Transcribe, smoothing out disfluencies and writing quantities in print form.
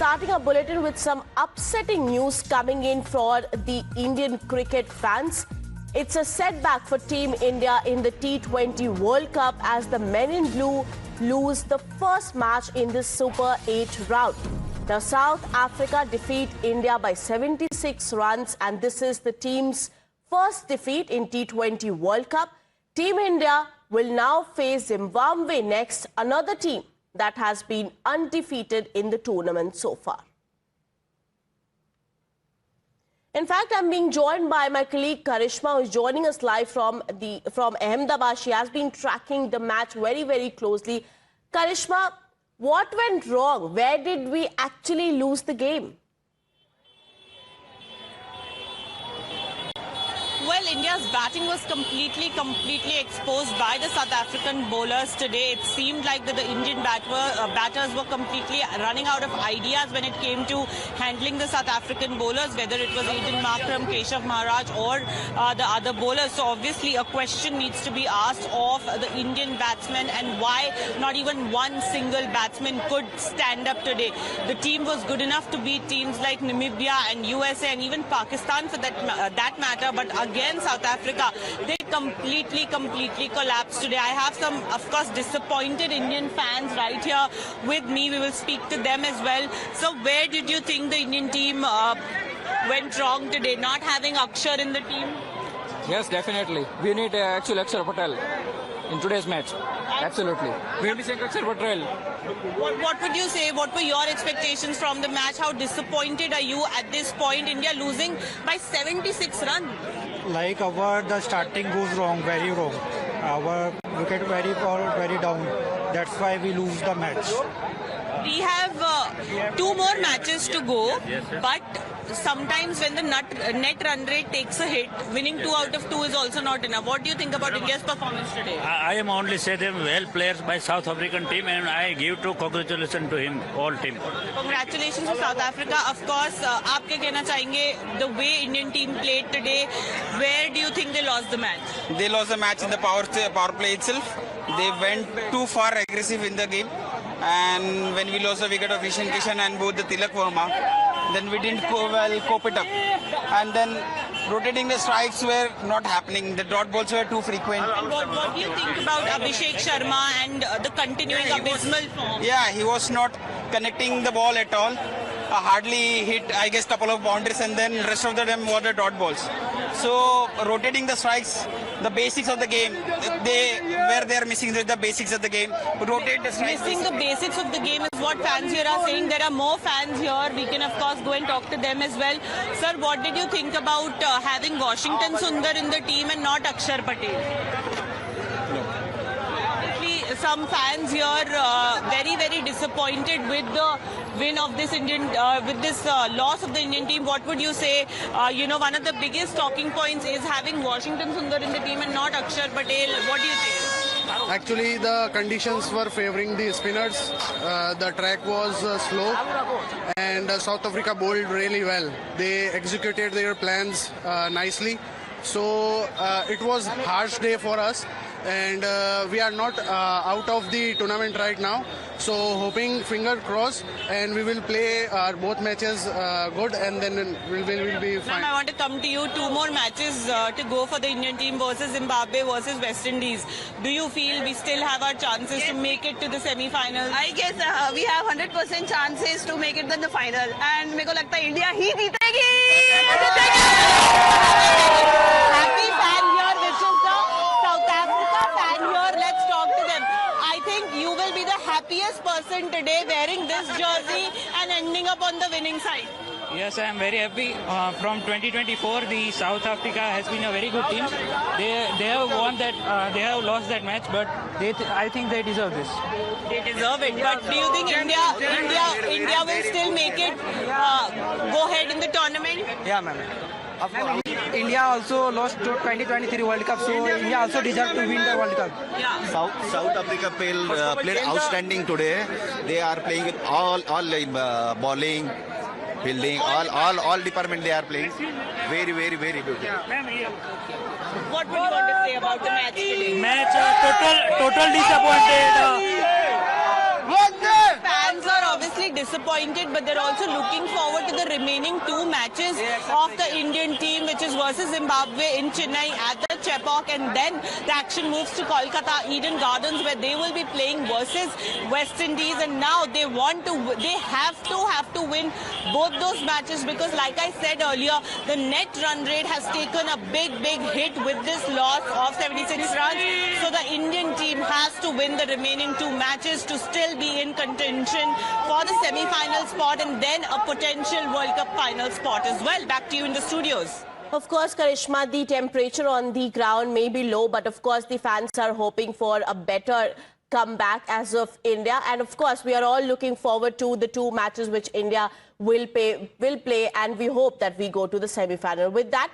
starting our bulletin with some upsetting news coming in for the Indian cricket fans. It's a setback for Team India in the T20 World Cup as the men in blue lose the first match in this Super 8 round. Now, South Africa defeat India by 76 runs, and this is the team's first defeat in T20 World Cup. Team India will now face Zimbabwe next, another team that has been undefeated in the tournament so far. In fact, I'm being joined by my colleague Karishma, who is joining us live from Ahmedabad. She has been tracking the match very, very closely. Karishma, what went wrong? Where did we actually lose the game?Well, India's batting was completely exposed by the South African bowlers today. It seemed like that the Indian batters were completely running out of ideas when it came to handling the South African bowlers, whether it was Aiden Markram, Keshav Maharaj or the other bowlers. So obviously a question needs to be asked of the Indian batsmen and why not even one single batsman could stand up today. The team was good enough to beat teams like Namibia and USA and even Pakistan for that matter, but again South Africa, they completely collapsed today. I have some, of course, disappointed Indian fans right here with me. We will speak to them as well. So where did you think the Indian team went wrong today, not having Akshar in the team? Yes, definitely. We need actual Akshar Patel in today's match. Absolutely. We are missing Akshar Patel. What would you say? What were your expectations from the match? How disappointed are you at this point? India losing by 76 runs. Like the starting goes wrong, very wrong. Our wicket very down. That's why we lose the match. We have 2 more matches to go, but sometimes when the net run rate takes a hit, winning 2 out of 2 is also not enough. What do you think about India's performance today? I am only say them well players by South African team, and I give to congratulations to him, all team. Congratulations to South Africa. Of course, आप क्या कहना चाहेंगे? The way Indian team played today, where do you think they lost the match? They lost the match in the power play itself. They went too far aggressive in the game. And when we lost the wicket of Ishan Kishan and both the Tilak Verma, then we didn't cope it up. And then rotating the strikes were not happening. The dot balls were too frequent. And what do you think about Abhishek Sharma and the continuing abysmal form? Yeah, he was not connecting the ball at all. Hardly hit, I guess, couple of boundaries, and then rest of them were the dot balls. So rotating the strikes, the basics of the game, they are missing the basics of the game. Rotate the strikes. Missing the basics of the game is what fans here are saying. There are more fans here. We can of course go and talk to them as well. Sir, what did you think about having Washington Sundar in the team and not Akshar Patel? Some fans here very disappointed with the win of this loss of the Indian team. What would you say? One of the biggest talking points is having Washington Sundar in the team and not Akshar Patel. What do you think? Actually, the conditions were favoring the spinners. The track was slow, and South Africa bowled really well. They executed their plans nicely. So it was a harsh day for us, and we are not out of the tournament right now. So hoping, finger crossed, and we will play both matches good, and then we'll be fine. Ma'am, I want to come to you. 2 more matches to go for the Indian team versus Zimbabwe versus West Indies. Do you feel we still have our chances to make it to the semi-finals? I guess we have 100% chances to make it in the final. And मेरे को लगता है India ही जीतेगी. Happy fan here, which is the South Africa fan here. Let's talk to them. I think you will be the happiest person today wearing this jersey and ending up on the winning side. Yes, I am very happy. From 2024, the South Africa has been a very good team. They have won that. They have lost that match, but I think they deserve this. They deserve it. But do you think India will still make it go ahead in the tournament? Yeah, ma'am. Of course. India also lost to 2023 World Cup, so India also deserves to win the World Cup. Yeah. South Africa played outstanding today. They are playing with all bowling, fielding, all department they are playing. Very good. What would you want to say about the match today? Match total disappointed. Fans are obviously very disappointed, but they're also looking forward to the remaining 2 matches of the Indian team, which is versus Zimbabwe in Chennai at the Chepauk, and then the action moves to Kolkata Eden Gardens, where they will be playing versus West Indies. And now they have to win both those matches, because like I said earlier, the net run rate has taken a big hit with this loss of 76 runs. So the Indian team has to win the remaining 2 matches to still be in contention for the semi-final spot and then a potential World Cup final spot as well. Back to you in the studios. Of course, Karishma, the temperature on the ground may be low, but of course the fans are hoping for a better comeback as of India. And of course, we are all looking forward to the 2 matches which India will play, and we hope that we go to the semi-final. With that,